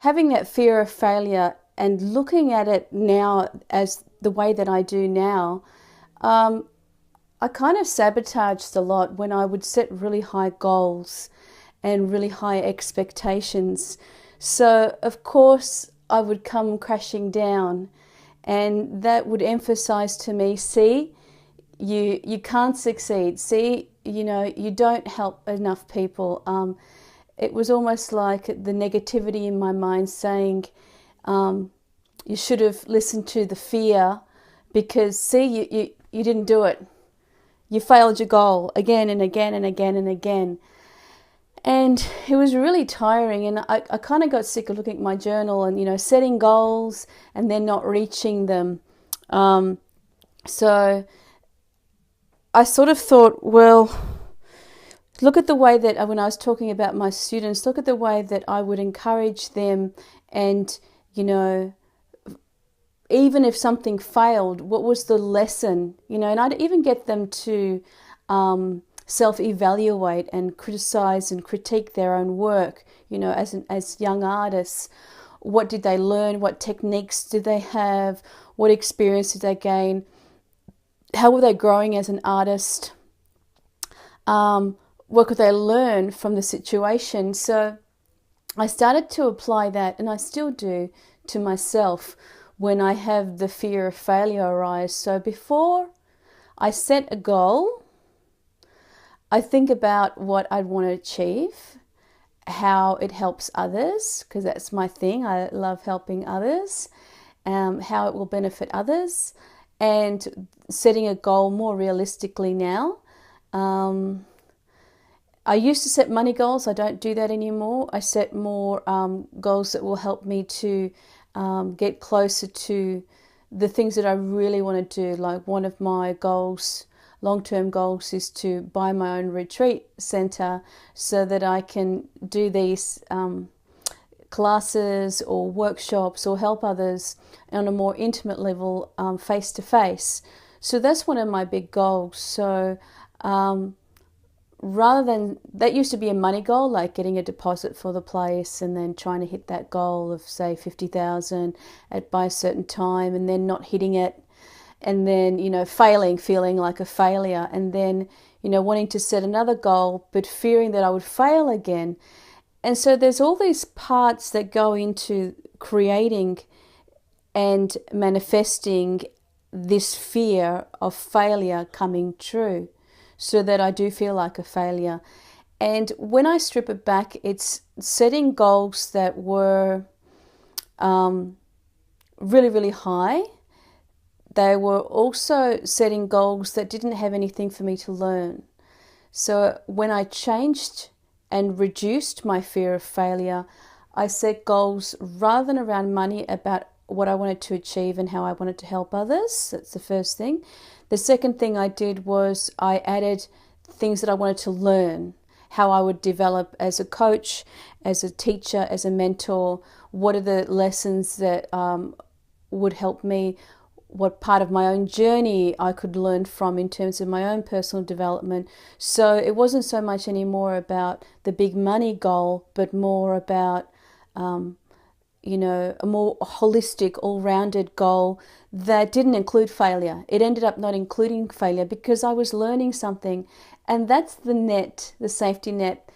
having that fear of failure and looking at it now as the way that I do now, I kind of sabotaged a lot when I would set really high goals and really high expectations. So, of course, I would come crashing down, and that would emphasize to me, see, you can't succeed. See, you don't help enough people. It was almost like the negativity in my mind saying, you should have listened to the fear, because see, you didn't do it. You failed your goal again and again and again and again. And it was really tiring, and I kind of got sick of looking at my journal and, setting goals and then not reaching them. So I sort of thought, well, look at the way that when I was talking about my students, look at the way that I would encourage them and, even if something failed, what was the lesson? And I'd even get them to self-evaluate and criticize and critique their own work, as young artists. What did they learn? What techniques did they have? What experience did they gain? How were they growing as an artist? What could they learn from the situation? So I started to apply that, and I still do, to myself when I have the fear of failure arise. So before I set a goal, I think about what I'd want to achieve, how it helps others, because that's my thing. I love helping others, how it will benefit others, and setting a goal more realistically now. I used to set money goals. I don't do that anymore. I set more goals that will help me to get closer to the things that I really want to do. Like one of my goals, long-term goals, is to buy my own retreat center so that I can do these classes or workshops or help others on a more intimate level, face-to-face. So that's one of my big goals. So rather than, that used to be a money goal, like getting a deposit for the place and then trying to hit that goal of, say, 50,000 by a certain time, and then not hitting it, and then, failing, feeling like a failure, and then, wanting to set another goal, but fearing that I would fail again. And so there's all these parts that go into creating and manifesting this fear of failure coming true, so that I do feel like a failure. And when I strip it back, it's setting goals that were really, really high. They were also setting goals that didn't have anything for me to learn. So when I changed and reduced my fear of failure, I set goals rather than around money, about what I wanted to achieve and how I wanted to help others. That's the first thing. The second thing I did was I added things that I wanted to learn, how I would develop as a coach, as a teacher, as a mentor. What are the lessons that would help me? What part of my own journey I could learn from in terms of my own personal development. So it wasn't so much anymore about the big money goal, but more about a more holistic, all-rounded goal that didn't include failure. It ended up not including failure because I was learning something. And that's the net, the safety net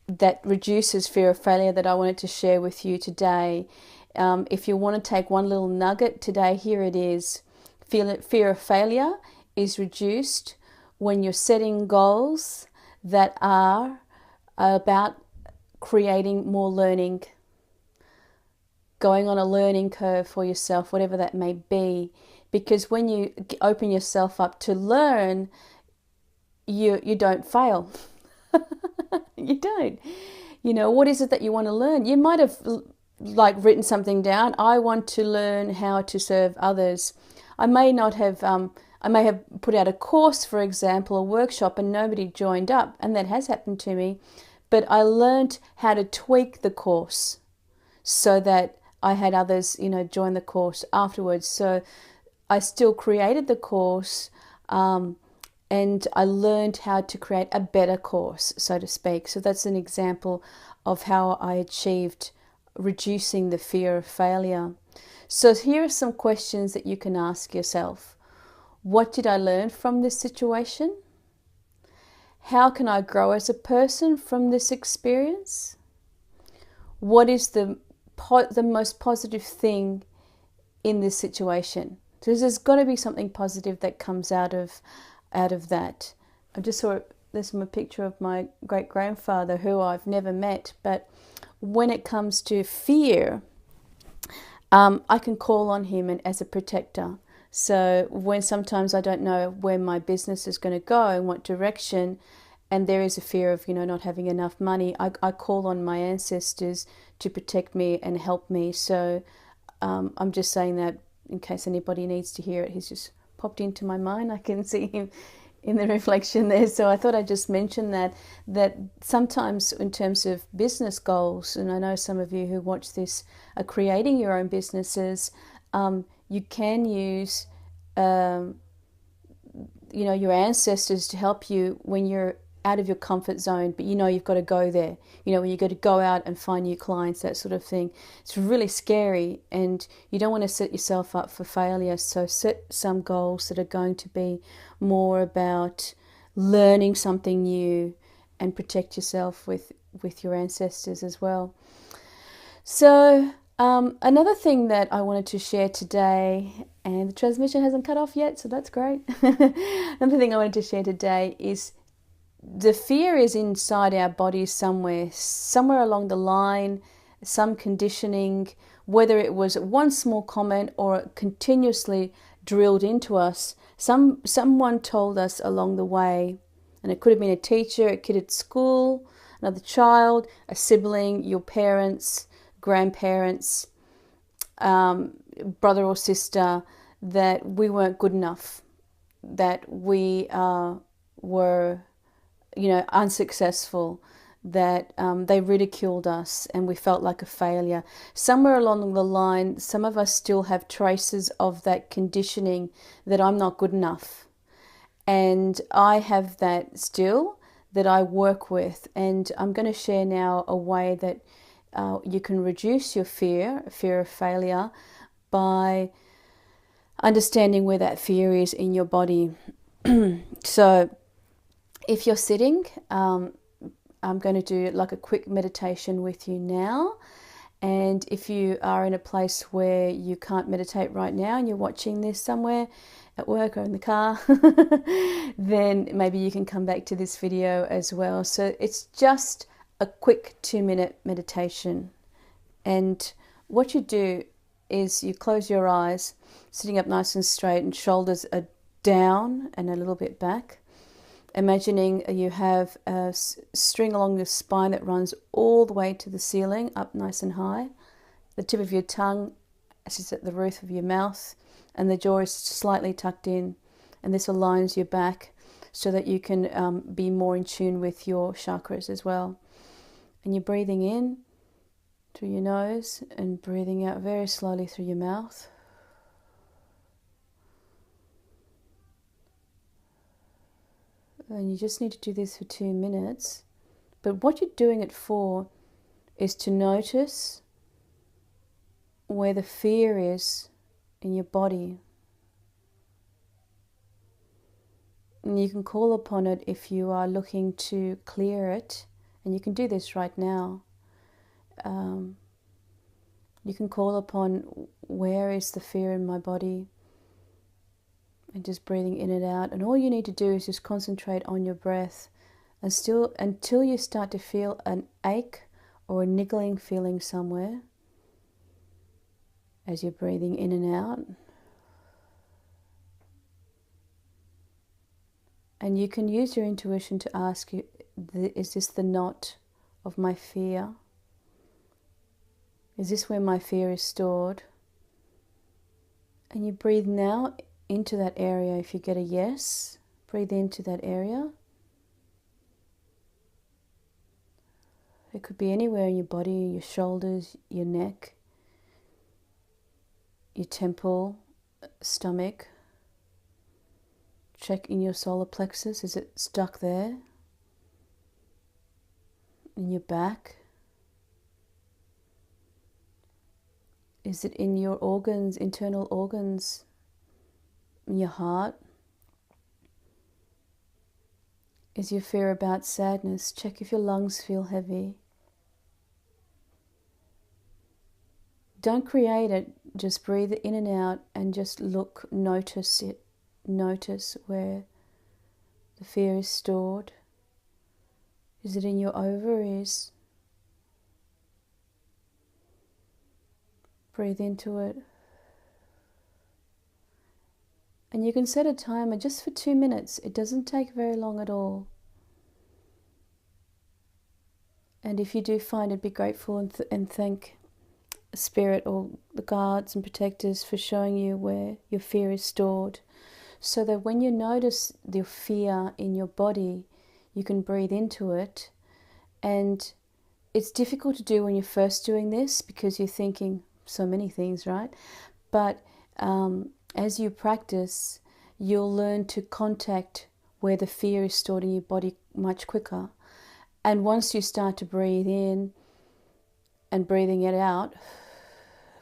that reduces fear of failure that I wanted to share with you today. If you want to take one little nugget today, here it is. Fear of failure is reduced when you're setting goals that are about creating more learning, going on a learning curve for yourself, whatever that may be. Because when you open yourself up to learn, you don't fail. You don't. What is it that you want to learn? You might have written something down. I want to learn how to serve others. I may have put out a course, for example, a workshop, and nobody joined up, and that has happened to me. But I learned how to tweak the course so that I had others, join the course afterwards. So I still created the course, and I learned how to create a better course, so to speak. So that's an example of how I achieved reducing the fear of failure. So here are some questions that you can ask yourself. What did I learn from this situation? How can I grow as a person from this experience? What is the most positive thing in this situation? So there's got to be something positive that comes out of that. I just saw this a picture of my great grandfather, who I've never met, but when it comes to fear, I can call on him as a protector. So when sometimes I don't know where my business is going to go and what direction, and there is a fear of not having enough money, I call on my ancestors to protect me and help me. So I'm just saying that in case anybody needs to hear it. He's just popped into my mind. I can see him in the reflection there. So I thought I'd just mention that sometimes in terms of business goals, and I know some of you who watch this are creating your own businesses, you can use your ancestors to help you when you're out of your comfort zone, but you've got to go there. When you got to go out and find new clients, that sort of thing. It's really scary, and you don't want to set yourself up for failure. So set some goals that are going to be more about learning something new, and protect yourself with your ancestors as well. So another thing that I wanted to share today, and the transmission hasn't cut off yet, so that's great. Another thing I wanted to share today is the fear is inside our bodies somewhere along the line, some conditioning, whether it was one small comment or continuously drilled into us. Someone told us along the way, and it could have been a teacher, a kid at school, another child, a sibling, your parents, grandparents, brother or sister, that we weren't good enough, that we were unsuccessful, that they ridiculed us and we felt like a failure. Somewhere along the line, some of us still have traces of that conditioning, that I'm not good enough. And I have that still, that I work with. And I'm going to share now a way that you can reduce your fear of failure, by understanding where that fear is in your body. So if you're sitting, I'm going to do like a quick meditation with you now. And if you are in a place where you can't meditate right now and you're watching this somewhere at work or in the car, then maybe you can come back to this video as well. So it's just a quick 2-minute meditation. And what you do is you close your eyes, sitting up nice and straight, and shoulders are down and a little bit back. Imagining you have a string along your spine that runs all the way to the ceiling, up nice and high. The tip of your tongue sits at the roof of your mouth, and the jaw is slightly tucked in. And this aligns your back so that you can be more in tune with your chakras as well. And you're breathing in through your nose and breathing out very slowly through your mouth. And you just need to do this for 2 minutes. But what you're doing it for is to notice where the fear is in your body. And you can call upon it if you are looking to clear it. And you can do this right now. You can call upon, where is the fear in my body? And just breathing in and out. And all you need to do is just concentrate on your breath, and still until you start to feel an ache or a niggling feeling somewhere as you're breathing in and out. And you can use your intuition to ask you, is this the knot of my fear? Is this where my fear is stored? And you breathe now into that area. If you get a yes, breathe into that area. It could be anywhere in your body, your shoulders, your neck, your temple, stomach. Check in your solar plexus. Is it stuck there? In your back? Is it in your organs, internal organs, in your heart? Is your fear about sadness? Check if your lungs feel heavy. Don't create it, just breathe it in and out and just look, notice it. Notice where the fear is stored. Is it in your ovaries? Breathe into it. And you can set a timer just for 2 minutes. It doesn't take very long at all. And if you do find it, be grateful and thank Spirit or the guards and protectors for showing you where your fear is stored, so that when you notice the fear in your body, you can breathe into it. And it's difficult to do when you're first doing this because you're thinking so many things, right? But as you practice, you'll learn to contact where the fear is stored in your body much quicker. And once you start to breathe in and breathing it out,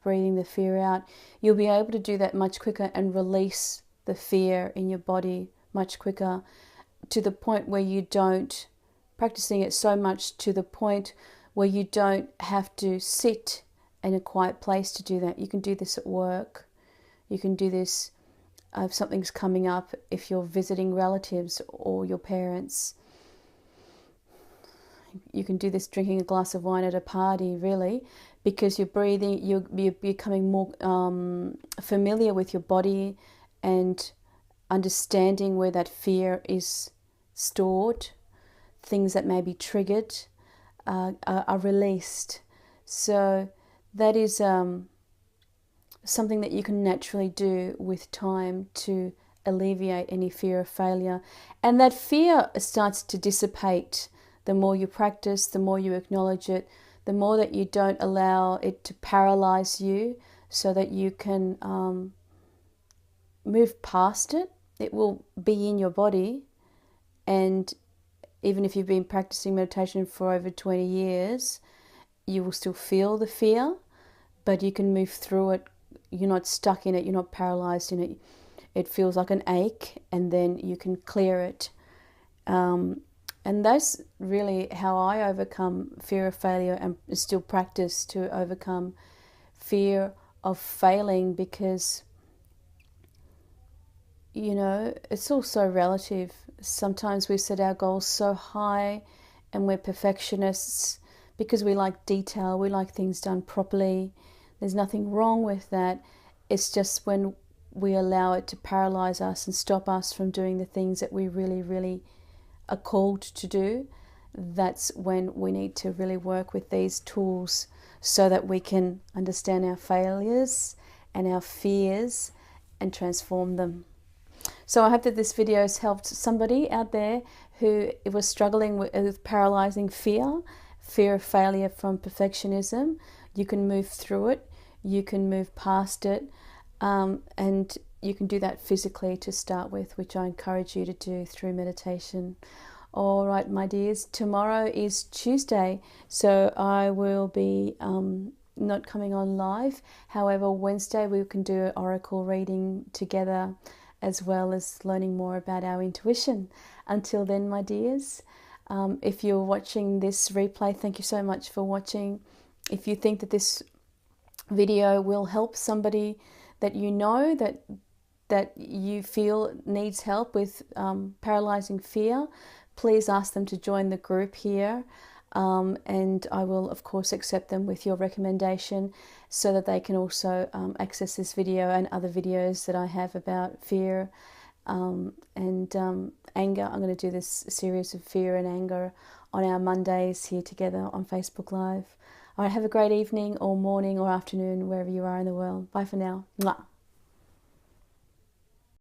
breathing the fear out, you'll be able to do that much quicker and release the fear in your body much quicker, to the point where you don't, practicing it so much to the point where you don't have to sit in a quiet place to do that. You can do this at work. You can do this if something's coming up, if you're visiting relatives or your parents. You can do this drinking a glass of wine at a party, really, because you're breathing, you're becoming more familiar with your body and understanding where that fear is stored. Things that may be triggered are released. So that is something that you can naturally do with time to alleviate any fear of failure. And that fear starts to dissipate. The more you practice, the more you acknowledge it, the more that you don't allow it to paralyze you, so that you can move past it. It will be in your body, and even if you've been practicing meditation for over 20 years, you will still feel the fear, but you can move through it. You're not stuck in it, you're not paralyzed in it. It feels like an ache, and then you can clear it. And that's really how I overcome fear of failure and still practice to overcome fear of failing, because, you know, it's all so relative. Sometimes we set our goals so high and we're perfectionists because we like detail, we like things done properly. There's nothing wrong with that. It's just when we allow it to paralyze us and stop us from doing the things that we really, really are called to do, that's when we need to really work with these tools so that we can understand our failures and our fears and transform them. So I hope that this video has helped somebody out there who was struggling with paralyzing fear of failure from perfectionism. You can move through it, you can move past it, and you can do that physically to start with, which I encourage you to do through meditation. All right, my dears, tomorrow is Tuesday, so I will be not coming on live. However, Wednesday we can do an oracle reading together, as well as learning more about our intuition. Until then, my dears, if you're watching this replay, thank you so much for watching. If you think that this video will help somebody that you know that you feel needs help with paralyzing fear, please ask them to join the group here, and I will of course accept them with your recommendation, so that they can also access this video and other videos that I have about fear and anger. I'm going to do this series of fear and anger on our Mondays here together on Facebook Live. All right, have a great evening or morning or afternoon wherever you are in the world. Bye for now. Mwah.